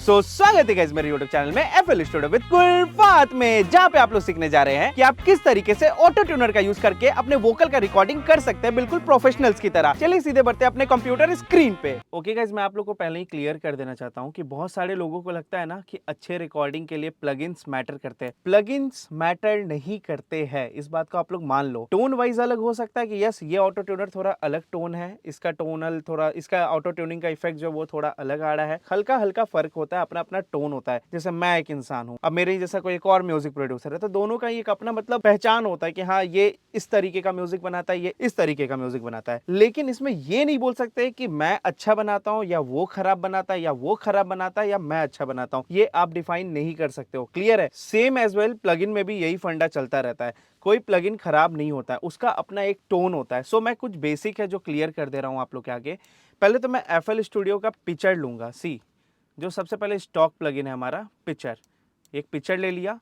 स्वागत है गाइस मेरे YouTube चैनल में FL स्टूडियो विद कुलफात में, जहाँ पे आप लोग सीखने जा रहे हैं कि आप किस तरीके से ऑटो ट्यूनर का यूज करके अपने वोकल का रिकॉर्डिंग कर सकते हैं बिल्कुल प्रोफेशनल्स की तरह। चलिए सीधे बढ़ते हैं अपने कंप्यूटर स्क्रीन पे। ओके गाइस, मैं आप लोग को पहले ही क्लियर कर देना चाहता हूँ कि बहुत सारे लोगों को लगता है ना कि अच्छे रिकॉर्डिंग के लिए प्लगइन्स मैटर करते हैं। प्लगइन्स मैटर नहीं करते हैं, इस बात को आप लोग मान लो। टोन वाइज अलग हो सकता है कि यस ये ऑटो ट्यूनर थोड़ा अलग टोन है, इसका टोनल थोड़ा, इसका ऑटो ट्यूनिंग का इफेक्ट जो वो थोड़ा अलग आ रहा है, हल्का हल्का फर्क होता है, अपना अपना टोन होता है। जैसे मैं एक इंसान हूँ, अब मेरे जैसा कोई एक और म्यूजिक प्रोड्यूसर है, तो दोनों का एक अपना मतलब पहचान होता है कि हाँ ये इस तरीके का म्यूजिक बनाता है, ये इस तरीके का म्यूजिक बनाता है। लेकिन इसमें ये नहीं बोल सकते कि मैं अच्छा बनाता हूँ या वो खराब बनाता है, या वो खराब बनाता है या मैं अच्छा बनाता हूँ, ये आप डिफाइन नहीं कर सकते हो। क्लियर है? सेम एज वेल प्लगइन में भी यही फंडा चलता रहता है, कोई प्लगइन खराब नहीं होता है, उसका अपना एक टोन होता है। सो मैं कुछ बेसिक है जो क्लियर कर दे रहा हूँ आप लोग के आगे। पहले तो मैं FL स्टूडियो का पिक्चर लूंगा। सी जो सबसे पहले स्टॉक प्लगइन है हमारा पिक्चर, एक पिक्चर ले लिया।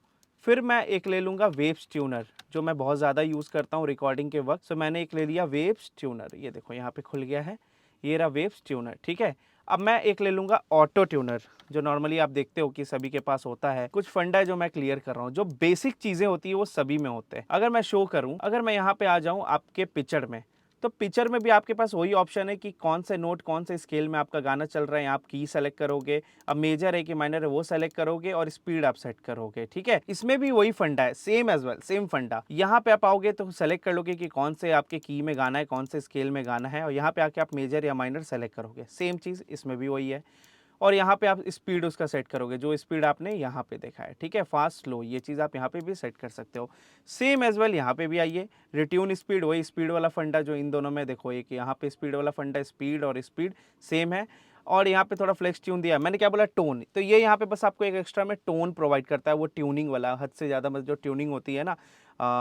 फिर मैं एक ले लूंगा वेव्स ट्यूनर, जो मैं बहुत ज़्यादा यूज़ करता हूँ रिकॉर्डिंग के वक्त। सो मैंने एक ले लिया वेव्स ट्यूनर, ये देखो यहाँ पे खुल गया है, ये रहा वेव्स ट्यूनर। ठीक है, अब मैं एक ले लूंगा ऑटो ट्यूनर, जो नॉर्मली आप देखते हो कि सभी के पास होता है। कुछ फंडा है जो मैं क्लियर कर रहा हूँ, जो बेसिक चीज़ें होती है वो सभी में होते हैं। अगर मैं शो करूँ, अगर मैं यहाँ पे आ जाऊँ आपके पिक्चर में, तो पिक्चर में भी आपके पास वही ऑप्शन है कि कौन से नोट कौन से स्केल में आपका गाना चल रहा है, आप की सेलेक्ट करोगे। अब मेजर है कि माइनर है वो सेलेक्ट करोगे, और स्पीड आप सेट करोगे। ठीक है, इसमें भी वही फंडा है, सेम एज वेल, सेम फंडा। यहाँ पे आप आओगे तो सेलेक्ट कर लोगे कि कौन से आपके की में गाना है, कौन से स्केल में गाना है, और यहाँ पे आके आप मेजर या माइनर सेलेक्ट करोगे। सेम चीज़ इसमें भी वही है। और यहाँ पे आप स्पीड उसका सेट करोगे, जो स्पीड आपने यहाँ पे देखा है। ठीक है, फास्ट स्लो ये चीज़ आप यहाँ पे भी सेट कर सकते हो। सेम एज वेल यहाँ पे भी आइए, रिट्यून स्पीड, वही स्पीड वाला फंडा जो इन दोनों में देखो, एक यहाँ पे स्पीड वाला फंडा, स्पीड और स्पीड सेम है। और यहाँ पे थोड़ा फ्लेक्स ट्यून दिया है, मैंने क्या बोला, टोन। तो ये यहाँ पे बस आपको एक एक्स्ट्रा में टोन प्रोवाइड करता है, वो ट्यूनिंग वाला, हद से ज़्यादा मतलब जो ट्यूनिंग होती है ना,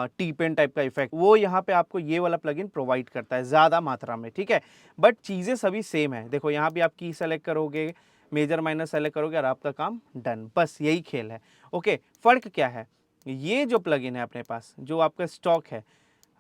टी पेन टाइप का इफेक्ट, वो यहाँ पे आपको ये वाला प्लगइन प्रोवाइड करता है ज़्यादा मात्रा में। ठीक है, बट चीज़ें सभी सेम है। देखो यहाँ भी आप की सेलेक्ट करोगे, मेजर माइनर सेलेक्ट करोगे, और आपका काम डन। बस यही खेल है। ओके, फर्क क्या है? ये जो प्लगइन है अपने पास, जो आपका स्टॉक है,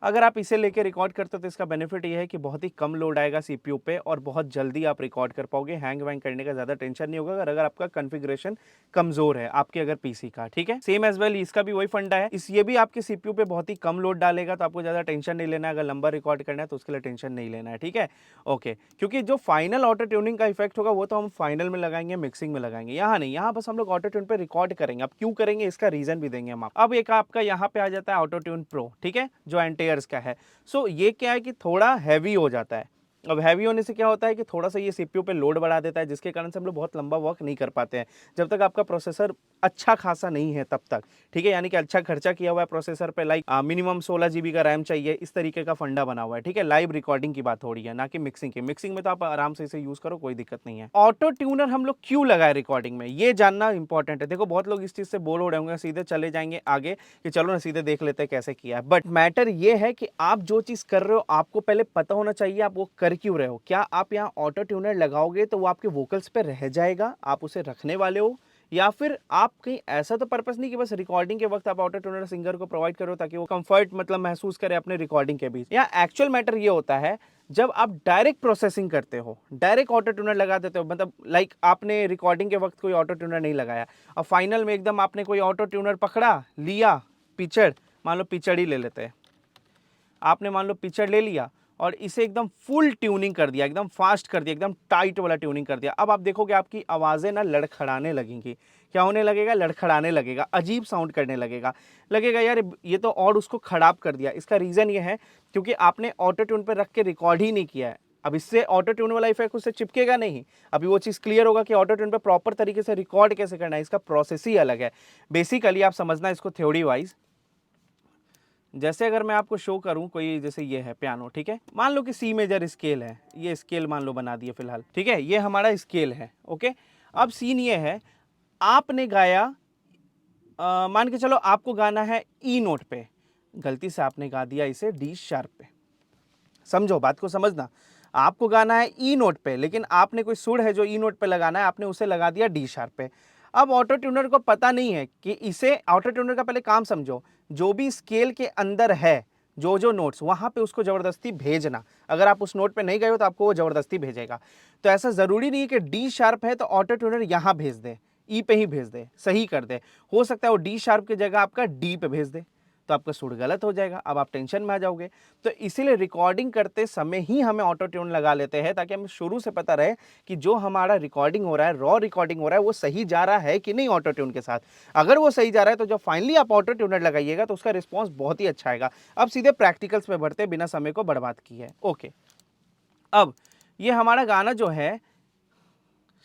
अगर आप इसे लेके रिकॉर्ड करते हो तो इसका बेनिफिट ये है कि बहुत ही कम लोड आएगा सीपीयू पे, और बहुत जल्दी आप रिकॉर्ड कर पाओगे। हैंग वैंग करने का ज़्यादा टेंशन नहीं होगा अगर आपका कॉन्फ़िगरेशन कमज़ोर है आपके अगर पीसी का। ठीक है, सेम एज वेल इसका भी वही फंडा है, ये भी आपके सीपीयू पे बहुत ही कम लोड डालेगा, तो आपको ज़्यादा टेंशन नहीं लेना है। अगर लंबा रिकॉर्ड करना है तो उसके लिए टेंशन नहीं लेना है। ठीक है, ओके, क्योंकि जो फाइनल ऑटो ट्यूनिंग का इफेक्ट होगा वो तो हम फाइनल में लगाएंगे, मिक्सिंग में लगाएंगे, यहाँ नहीं। यहाँ बस हम लोग ऑटो ट्यून पे रिकॉर्ड करेंगे। अब क्यों करेंगे इसका रीजन भी देंगे हम। अब एक आपका यहाँ पे आ जाता है ऑटो ट्यून प्रो, ठीक है, जो एंटेयर्स का है। सो ये क्या है कि थोड़ा हैवी हो जाता है। अब हैवी होने से क्या होता है कि थोड़ा सा ये सीपीयू पे लोड बढ़ा देता है, जिसके कारण से हम लोग बहुत लंबा वर्क नहीं कर पाते हैं जब तक आपका प्रोसेसर अच्छा खासा नहीं है तब तक। ठीक है, यानी कि अच्छा खर्चा किया हुआ है प्रोसेसर पे, लाइक मिनिमम 16 GB का रैम चाहिए, इस तरीके का फंडा बना हुआ है। ठीक है, लाइव रिकॉर्डिंग की बात हो रही है, ना कि मिक्सिंग की। मिक्सिंग में तो आप आराम से इसे यूज करो, कोई दिक्कत नहीं है। ऑटो ट्यूनर हम लोग क्यों लगाए रिकॉर्डिंग में, ये जानना इंपॉर्टेंट है। देखो बहुत लोग इस चीज से बोर हो रहे होंगे, सीधे चले जाएंगे आगे कि चलो ना सीधे देख लेते हैं कैसे किया है। बट मैटर ये है कि आप जो चीज कर रहे हो आपको पहले पता होना चाहिए आप वो कर क्यों रहे हो। क्या आप यहाँ ऑटो ट्यूनर लगाओगे तो वो आपके वोकल्स पे रह जाएगा, आप उसे रखने वाले हो, या फिर आप कहीं ऐसा तो पर्पस नहीं कि बस रिकॉर्डिंग के वक्त आप ऑटो ट्यूनर सिंगर को प्रोवाइड करो ताकि वो कंफर्ट मतलब महसूस करे अपने रिकॉर्डिंग के बीच। या एक्चुअल मैटर ये होता है जब आप डायरेक्ट प्रोसेसिंग करते हो, डायरेक्ट ऑटो ट्यूनर लगा देते हो, मतलब लाइक आपने रिकॉर्डिंग के वक्त कोई ऑटो ट्यूनर नहीं लगाया, और फाइनल में एकदम आपने कोई ऑटो ट्यूनर पकड़ा लिया, पिचड़, मान लो पिचड़ ही ले लेते हैं, आपने मान लो पिक्चर ले लिया और इसे एकदम फुल ट्यूनिंग कर दिया, एकदम फास्ट कर दिया, एकदम टाइट वाला ट्यूनिंग कर दिया। अब आप देखोगे आपकी आवाज़ें ना लड़खड़ाने लगेंगी। क्या होने लगेगा? लड़खड़ाने लगेगा, अजीब साउंड करने लगेगा, लगेगा यार ये तो और उसको खराब कर दिया। इसका रीज़न ये है क्योंकि आपने ऑटो ट्यून पर रख के रिकॉर्ड ही नहीं किया है। अब इससे ऑटो ट्यून वाला इफेक्ट उससे चिपकेगा नहीं। अभी वो चीज़ क्लियर होगा कि ऑटो ट्यून पे प्रॉपर तरीके से रिकॉर्ड कैसे करना है, इसका प्रोसेस ही अलग है। बेसिकली आप समझना इसको थ्योरी वाइज। जैसे अगर मैं आपको शो करूं कोई, जैसे ये है पियानो, ठीक है, मान लो कि सी मेजर स्केल है, ये स्केल मान लो बना दिए फिलहाल। ठीक है, ये हमारा स्केल है। ओके, अब सीन ये है, आपने गाया, मान के चलो आपको गाना है ई नोट पे, गलती से आपने गा दिया इसे डी शार्प पे। समझो बात को, समझना, आपको गाना है ई नोट पे, लेकिन आपने कोई सुर है जो ई नोट पे लगाना है, आपने उसे लगा दिया डी शार्प पे। अब ऑटो ट्यूनर को पता नहीं है कि इसे, ऑटो ट्यूनर का पहले काम समझो, जो भी स्केल के अंदर है, जो जो नोट्स, वहां पे उसको जबरदस्ती भेजना। अगर आप उस नोट पे नहीं गए हो तो आपको वो जबरदस्ती भेजेगा। तो ऐसा जरूरी नहीं है कि डी शार्प है तो ऑटो ट्यूनर यहां भेज दे, ई पे ही भेज दे, सही कर दे। हो सकता है वो डी शार्प की जगह आपका डी पे भेज दे, तो आपका सुर गलत हो जाएगा, अब आप टेंशन में आ जाओगे। तो इसीलिए रिकॉर्डिंग करते समय ही हमें ऑटो ट्यून लगा लेते हैं, ताकि हमें शुरू से पता रहे कि जो हमारा रिकॉर्डिंग हो रहा है, रॉ रिकॉर्डिंग हो रहा है, वो सही जा रहा है कि नहीं ऑटो ट्यून के साथ। अगर वो सही जा रहा है तो जब फाइनली आप ऑटो ट्यूनर लगाइएगा तो उसका रिस्पॉन्स बहुत ही अच्छा आएगा। अब सीधे प्रैक्टिकल्स में बढ़ते बिना समय को बर्बाद किए। ओके, अब ये हमारा गाना जो है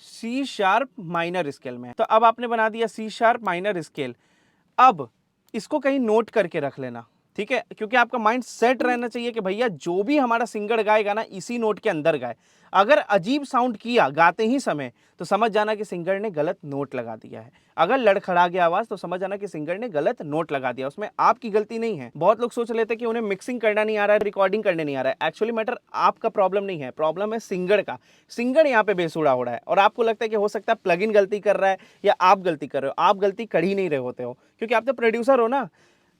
सी शार्प माइनर स्केल में, तो अब आपने बना दिया सी शार्प माइनर स्केल। अब इसको कहीं नोट करके रख लेना, ठीक है, क्योंकि आपका माइंड सेट रहना चाहिए कि भैया जो भी हमारा सिंगर गाएगा ना इसी नोट के अंदर गाए। अगर अजीब साउंड किया गाते ही समय तो समझ जाना कि सिंगर ने गलत नोट लगा दिया है। अगर लड़खड़ा गया आवाज तो समझ जाना कि सिंगर ने गलत नोट लगा दिया, उसमें आपकी गलती नहीं है। बहुत लोग सोच लेते हैं कि उन्हें मिक्सिंग करना नहीं आ रहा है, रिकॉर्डिंग करने नहीं आ रहा है। एक्चुअली मैटर आपका प्रॉब्लम नहीं है, प्रॉब्लम है सिंगर का। सिंगर यहाँ पे बेसुरा हो रहा है और आपको लगता है कि हो सकता है प्लगइन गलती कर रहा है या आप गलती कर रहे हो। आप गलती कर ही नहीं रहे होते हो, क्योंकि आप तो प्रोड्यूसर हो ना।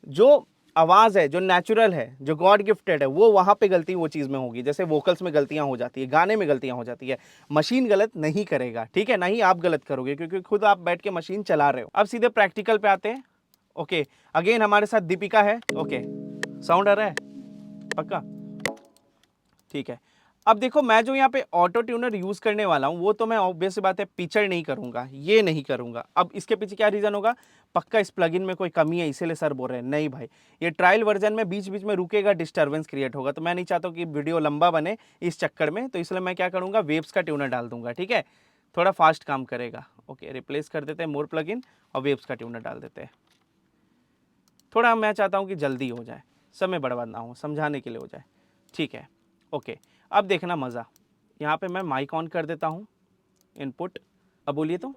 जो आवाज है, जो नेचुरल है, जो गॉड गिफ्टेड है, वो वहां पे गलती वो चीज में होगी। जैसे वोकल्स में गलतियां हो जाती है, गाने में गलतियां हो जाती है, मशीन गलत नहीं करेगा, ठीक है, ना ही आप गलत करोगे, क्योंकि खुद आप बैठ के मशीन चला रहे हो। अब सीधे प्रैक्टिकल पे आते हैं। ओके, अगेन हमारे साथ दीपिका है। ओके, साउंड आ रहा है पक्का, ठीक है। अब देखो मैं जो यहाँ पे ऑटो ट्यूनर यूज करने वाला हूँ वो तो मैं ऑब्वियस बात है पिक्चर नहीं करूंगा, ये नहीं करूंगा। अब इसके पीछे क्या रीजन होगा, पक्का इस प्लगइन में कोई कमी है इसीलिए सर बोल रहे हैं। नहीं भाई, ये ट्रायल वर्जन में बीच बीच में रुकेगा, डिस्टर्बेंस क्रिएट होगा, तो मैं नहीं चाहता कि वीडियो लंबा बने इस चक्कर में। तो इसलिए मैं क्या करूंगा, वेव्स का ट्यूनर डाल दूंगा, ठीक है, थोड़ा फास्ट काम करेगा। ओके, रिप्लेस कर देते हैं मोर प्लगइन और वेव्स का ट्यूनर डाल देते हैं। थोड़ा मैं चाहता हूँ कि जल्दी हो जाए, समय बर्बाद ना हो, समझाने के लिए हो जाए, ठीक है। ओके, अब देखना मज़ा। यहाँ पे मैं माइक ऑन कर देता हूँ, इनपुट। अब बोलिए तो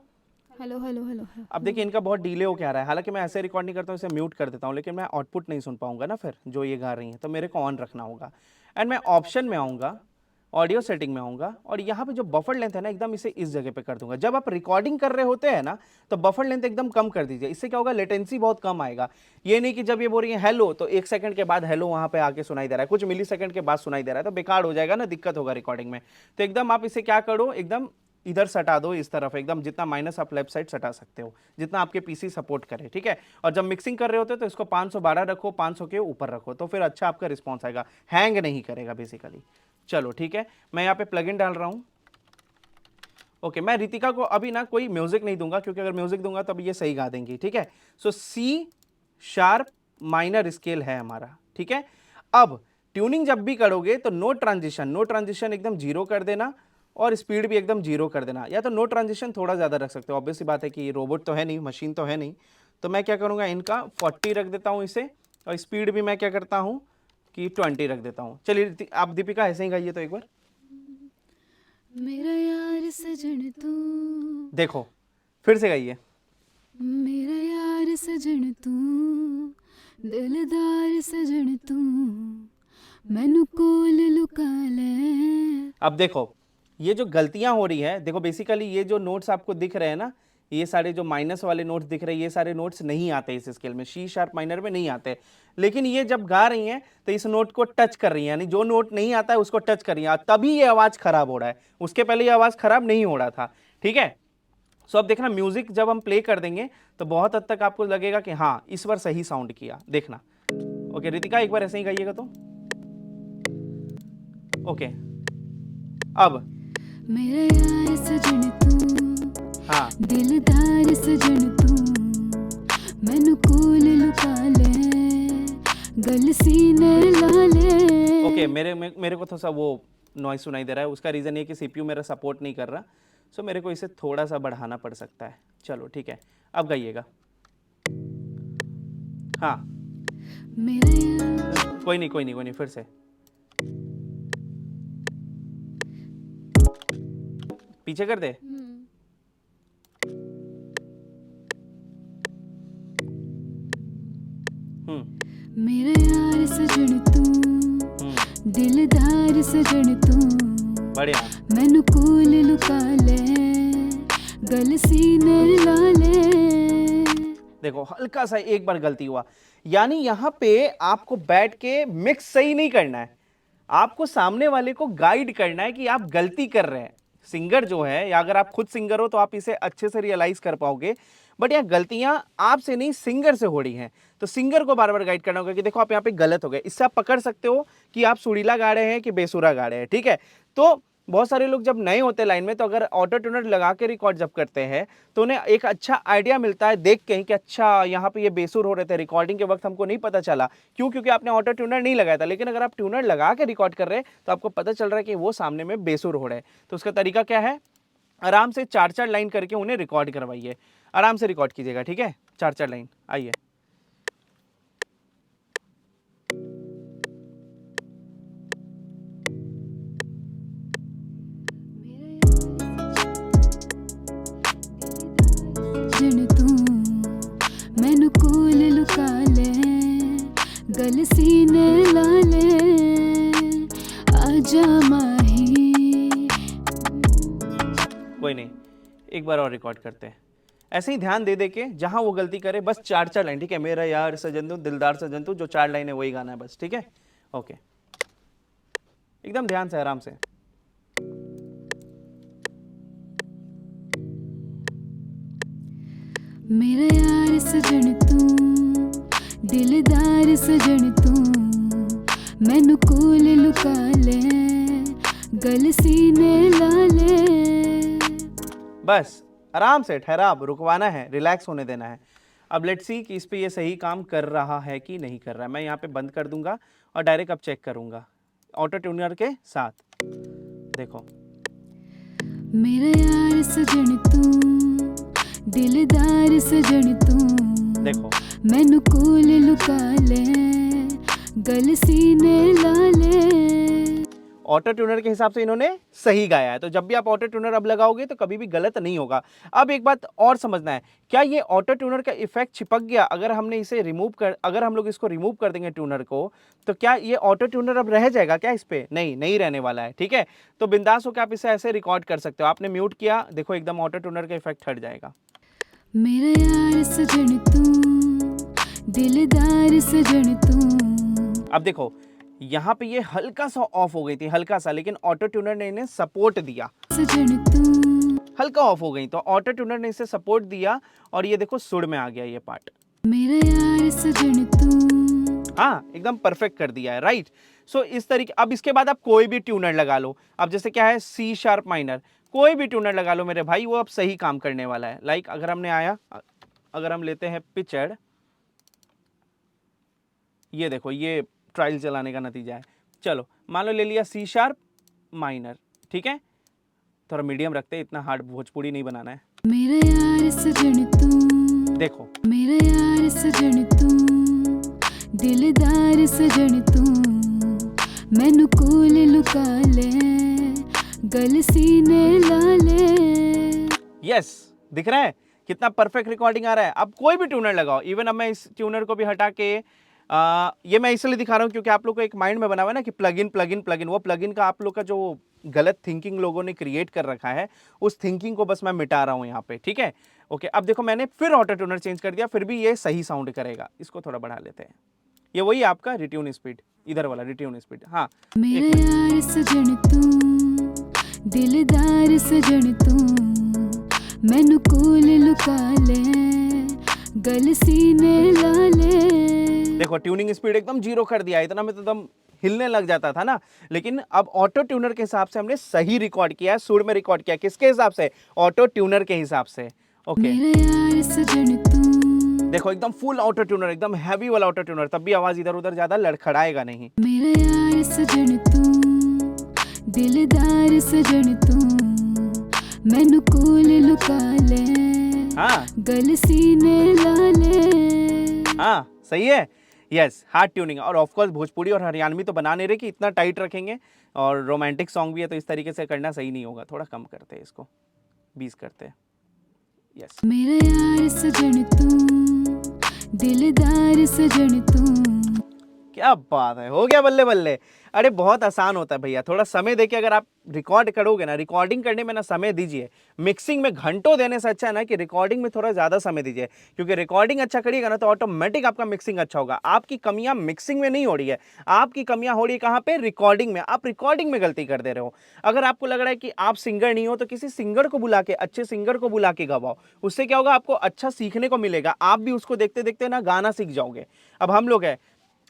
हेलो हेलो हेलो। अब देखिए इनका बहुत डिले हो क्या रहा है। हालांकि मैं ऐसे रिकॉर्ड नहीं करता हूँ, इसे म्यूट कर देता हूँ, लेकिन मैं आउटपुट नहीं सुन पाऊंगा ना फिर जो ये गा रही हैं, तो मेरे को ऑन रखना होगा। एंड मैं ऑप्शन में आऊँगा, ऑडियो सेटिंग में आऊँगा और यहाँ पे जो बफर लेंथ है ना एकदम इसे इस जगह पे कर दूंगा। जब आप रिकॉर्डिंग कर रहे होते हैं ना तो बफर लेंथ एकदम कम कर दीजिए, इससे क्या होगा, लेटेंसी बहुत कम आएगा। ये नहीं कि जब ये बोल रही है हेलो तो 1 सेकंड के बाद हेलो वहाँ पे आके सुनाई दे रहा है, कुछ मिली सेकंड के बाद सुनाई दे रहा है, तो बेकार हो जाएगा ना, दिक्कत होगा रिकॉर्डिंग में। तो एकदम आप इसे क्या करो, एकदम इधर सटा दो इस तरफ, एकदम जितना माइनस आप लेफ्ट साइड सटा सकते हो, जितना आपके पीसी सपोर्ट करे, ठीक है। और जब मिक्सिंग कर रहे होते हो तो इसको 512 रखो, 500 के ऊपर रखो, तो फिर अच्छा आपका रिस्पॉन्स आएगा, हैंग नहीं करेगा बेसिकली। चलो ठीक है, मैं यहाँ पे प्लगइन डाल रहा हूँ। ओके, मैं रितिका को अभी ना कोई म्यूजिक नहीं दूंगा, क्योंकि अगर म्यूजिक दूंगा तब ये सही गा देंगी, ठीक है। सो सी शार्प माइनर स्केल है हमारा, ठीक है। अब ट्यूनिंग जब भी करोगे तो नो ट्रांजिशन एकदम जीरो कर देना और स्पीड भी एकदम जीरो कर देना, या तो नो ट्रांजिशन थोड़ा ज़्यादा रख सकते हो। ऑब्वियसली बात है कि रोबोट तो है नहीं, मशीन तो है नहीं, तो मैं क्या करूँगा, इनका 40 रख देता हूँ इसे, और स्पीड भी मैं क्या करता हूँ कि 20 रख देता हूँ। चलिए आप दीपिका ऐसे ही गाइए तो एक बार। मेरा यार सजन तू, देखो फिर से गाइए। मेरा यार सजन तू, दिलदार सजन तू, मैनू कोल लुका ले। अब देखो ये जो गलतियां हो रही है, देखो बेसिकली ये जो नोट्स आपको दिख रहे हैं ना, ये सारे जो माइनस वाले नोट्स दिख रहे हैं, ये सारे नोट्स नहीं आते इस स्केल में, सी शार्प माइनर में नहीं आते। लेकिन ये जब गा रही हैं तो इस नोट को टच कर रही हैं, यानी जो नोट नहीं आता है उसको टच कर रही हैं, तभी ये आवाज खराब हो रहा है। उसके पहले ये आवाज खराब नहीं हो रहा था, ठीक है। सो अब देखना म्यूजिक जब हम प्ले कर देंगे तो बहुत हद तक आपको लगेगा कि हाँ इस बार सही साउंड किया, देखना। ओके रितिका एक बार ऐसे ही गाइएगा तो। ओके अब मेरा यार सजन तू, हाँ दिलदार सजन तू, मैनू कोल लुका ले, गल सीने ला ले। ओके मेरे को थोड़ा सा वो नॉइस सुनाई दे रहा है, उसका रीज़न ये कि सीपीयू मेरा सपोर्ट नहीं कर रहा, सो मेरे को इसे थोड़ा सा बढ़ाना पड़ सकता है। चलो ठीक है, अब गाइएगा। हाँ मेरा यार कोई नहीं फिर से पीछे कर दे। मेरा यार सजन तू, दिलदार सजन तू, बढ़िया। मैनू कोल लुका ले, गल सीने ला ले। देखो हल्का सा एक बार गलती हुआ, यानी यहाँ पे आपको बैठ के मिक्स सही नहीं करना है, आपको सामने वाले को गाइड करना है कि आप गलती कर रहे हैं, सिंगर जो है, या अगर आप खुद सिंगर हो तो आप इसे अच्छे से रियलाइज कर पाओगे, बट यहाँ गलतियां आपसे नहीं सिंगर से हो रही हैं। तो सिंगर को बार बार गाइड करना होगा कि देखो आप यहाँ पे गलत हो गए। इससे आप पकड़ सकते हो कि आप सुरीला गा रहे हैं कि बेसुरा गा रहे हैं, ठीक है। तो बहुत सारे लोग जब नए होते लाइन में, तो अगर ऑटो ट्यूनर लगा के रिकॉर्ड जब करते हैं तो उन्हें एक अच्छा आइडिया मिलता है देख के कि अच्छा यहाँ पे ये बेसुर हो रहे थे, रिकॉर्डिंग के वक्त हमको नहीं पता चला। क्यों? क्योंकि आपने ऑटो ट्यूनर नहीं लगाया था। लेकिन अगर आप ट्यूनर लगा के रिकॉर्ड कर रहे हैं तो आपको पता चल रहा है कि वो सामने में बेसुर हो रहे हैं। तो उसका तरीका क्या है? आराम से 4-4 लाइन करके उन्हें रिकॉर्ड करवाइए। आराम से रिकॉर्ड कीजिएगा, ठीक है। 4-4 लाइन। आइए। जन तू मैनू कोल लुका ले, गल सीने ला ले, आजा माही। कोई नहीं, एक बार और रिकॉर्ड करते हैं। ऐसे ही ध्यान दे के जहां वो गलती करे बस 4-4 लाइन, ठीक है। मेरा यार सजन तू, दिलदार सजन तू, जो 4 लाइन है वही गाना है बस, ठीक है। ओके, एकदम ध्यान से, आराम से। मेरा यार सजन तू, दिलदार सजन तू, मैनू कोल लुका ले, गल सीने ला ले। बस आराम से ठहराव रुकवाना है, रिलैक्स होने देना है। अब लेट्स सी कि इस पे ये सही काम कर रहा है कि नहीं कर रहा है। मैं यहाँ पे बंद कर दूंगा और डायरेक्ट अब चेक करूंगा ऑटो ट्यूनर के साथ। देखो, मेरा यार सजन तू, दिलदार सजन तू, देखो मैनू कोल लुका ले, गल सीने ला ले। ऑटो ट्यूनर के हिसाब से इन्होंने सही गाया है। तो जब भी आप ऑटो ट्यूनर अब लगाओगे तो कभी भी गलत नहीं होगा। अब एक बात और समझना है, क्या ये ऑटो ट्यूनर का इफेक्ट चिपक गया? अगर हमने इसे अगर हम लोग इसको रिमूव कर देंगे ट्यूनर को, तो क्या ये ऑटो ट्यूनर अब रह जाएगा क्या इस पे? नहीं रहने वाला है, ठीक है। तो बिंदास होकर आप इसे ऐसे रिकॉर्ड कर सकते हो। आपने म्यूट किया, देखो एकदम ऑटो ट्यूनर का इफेक्ट हट जाएगा। मेरा यार सजन तू, दिलदार सजन तू। अब देखो यहाँ पे ये हल्का सा ऑफ हो गई थी, हल्का सा, लेकिन ऑटो ट्यूनर ने इन्हें सपोर्ट दिया। सजन तू, हल्का ऑफ हो गई तो ऑटो ट्यूनर ने इसे सपोर्ट दिया और ये देखो सुर में आ गया ये पार्ट। मेरा यार सजन तू। हाँ, एकदम परफेक्ट कर दिया है, राइट। सो इस तरीके, अब इसके बाद आप कोई भी ट्यूनर लगा लो। अब जैसे क्या है, सी शार्प माइनर, कोई भी ट्यूनर लगा लो मेरे भाई, वो अब सही काम करने वाला है। लाइक अगर हम लेते हैं पिचड, ये देखो ये ट्रायल चलाने का नतीजा है। चलो मान लो ले लिया सी शार्प माइनर, ठीक है। थोड़ा मीडियम रखते हैं, इतना हार्ड भोजपुरी नहीं बनाना है। मेरा यार सजन तू, देखो मेरा यार सजन तू, दिलदार सजन तू, मैनू कोल लुका ले, गल सीने ला ले। यस, दिख रहा है कितना परफेक्ट रिकॉर्डिंग आ रहा है। अब कोई भी ट्यूनर लगाओ, इवन अब मैं इस ट्यूनर को भी हटा के ये मैं इसलिए दिखा रहा हूँ क्योंकि आप लोग को एक माइंड में बना हुआ है ना कि प्लगइन प्लगइन प्लगइन, वो प्लगइन का आप लोग का जो गलत थिंकिंग लोगों ने क्रिएट कर रखा है, उस थिंकिंग को बस मैं मिटा रहा हूँ यहाँ पे, ठीक है। ओके, अब देखो मैंने फिर ऑटो ट्यूनर चेंज कर दिया, फिर भी ये सही साउंड करेगा। इसको थोड़ा बढ़ा लेते हैं। ये वही आपका रिट्यून स्पीड, इधर वाला रिट्यून स्पीड। हाँ, मेरा यार सजन तू, दिलदार सजन तू, मैनू कोल लुका ले, गल सीने ला ले। देखो ट्यूनिंग स्पीड एकदम 0 कर दिया। इतना में तो एकदम हिलने लग जाता था ना, लेकिन अब ऑटो ट्यूनर के हिसाब से हमने सही रिकॉर्ड किया है, सुर में रिकॉर्ड किया। किसके हिसाब से? ऑटो ट्यूनर के हिसाब से। ओके, मेरा यार सजन तू, देखो एकदम फुल ऑटो ट्यूनर, एकदम हैवी वाला ऑटो ट्यूनर, तब भी आवाज इधर उधर ज्यादा लड़खड़ाएगा नहीं। मेरा यार सजन तू, दिलदार सजन तू, मैनू कोल लुका ले, हाँ गल सीने ला ले। हाँ, सही है। Yes, hard tuning. और ऑफ कोर्स भोजपुरी और हरियाणवी तो बना नहीं रहे कि इतना टाइट रखेंगे, और रोमांटिक सॉन्ग भी है तो इस तरीके से करना सही नहीं होगा। थोड़ा कम करते हैं इसको, 20 करते हैं। यस, मेरा यार सजन तू, दिलदार सजन तू। क्या बात है, हो गया बल्ले बल्ले। अरे बहुत आसान होता है भैया, थोड़ा समय देके अगर आप रिकॉर्ड करोगे ना, रिकॉर्डिंग करने में ना समय दीजिए। मिक्सिंग में घंटों देने से अच्छा है ना कि रिकॉर्डिंग में थोड़ा ज़्यादा समय दीजिए, क्योंकि रिकॉर्डिंग अच्छा करिएगा ना तो ऑटोमेटिक आपका मिक्सिंग अच्छा होगा। आपकी कमियां मिक्सिंग में नहीं हो रही है, आपकी कमियां हो रही है कहाँ पे, रिकॉर्डिंग में। आप रिकॉर्डिंग में गलती कर दे रहे हो। अगर आपको लग रहा है कि आप सिंगर नहीं हो तो किसी सिंगर को बुला के, अच्छे सिंगर को बुला के गवाओ। उससे क्या होगा, आपको अच्छा सीखने को मिलेगा, आप भी उसको देखते देखते ना गाना सीख जाओगे। अब हम लोग हैं,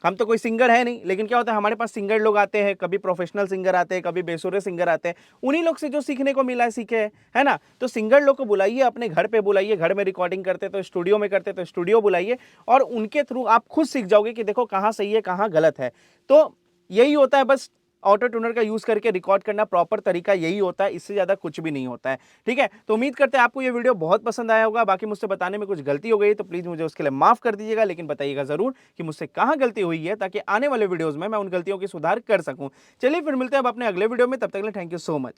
हम तो कोई सिंगर है नहीं, लेकिन क्या होता है हमारे पास सिंगर लोग आते हैं, कभी प्रोफेशनल सिंगर आते हैं, कभी बेसुरे सिंगर आते हैं। उन्हीं लोग से जो सीखने को मिला है सीखे है ना। तो सिंगर लोग को बुलाइए, अपने घर पे बुलाइए, घर में रिकॉर्डिंग करते तो स्टूडियो में करते तो स्टूडियो बुलाइए, और उनके थ्रू आप खुद सीख जाओगे कि देखो कहाँ सही है कहाँ गलत है। तो यही होता है बस, ऑटो ट्यूनर का यूज करके रिकॉर्ड करना प्रॉपर तरीका यही होता है, इससे ज्यादा कुछ भी नहीं होता है। ठीक है, तो उम्मीद करते हैं आपको ये वीडियो बहुत पसंद आया होगा। बाकी मुझसे बताने में कुछ गलती हो गई तो प्लीज मुझे उसके लिए माफ कर दीजिएगा, लेकिन बताइएगा जरूर कि मुझसे कहाँ गलती हुई है, ताकि आने वाले वीडियोज में मैं उन गलतियों की सुधार कर सकूं। चलिए फिर मिलते हैं अब अपने अगले वीडियो में, तब तक के लिए थैंक यू सो मच।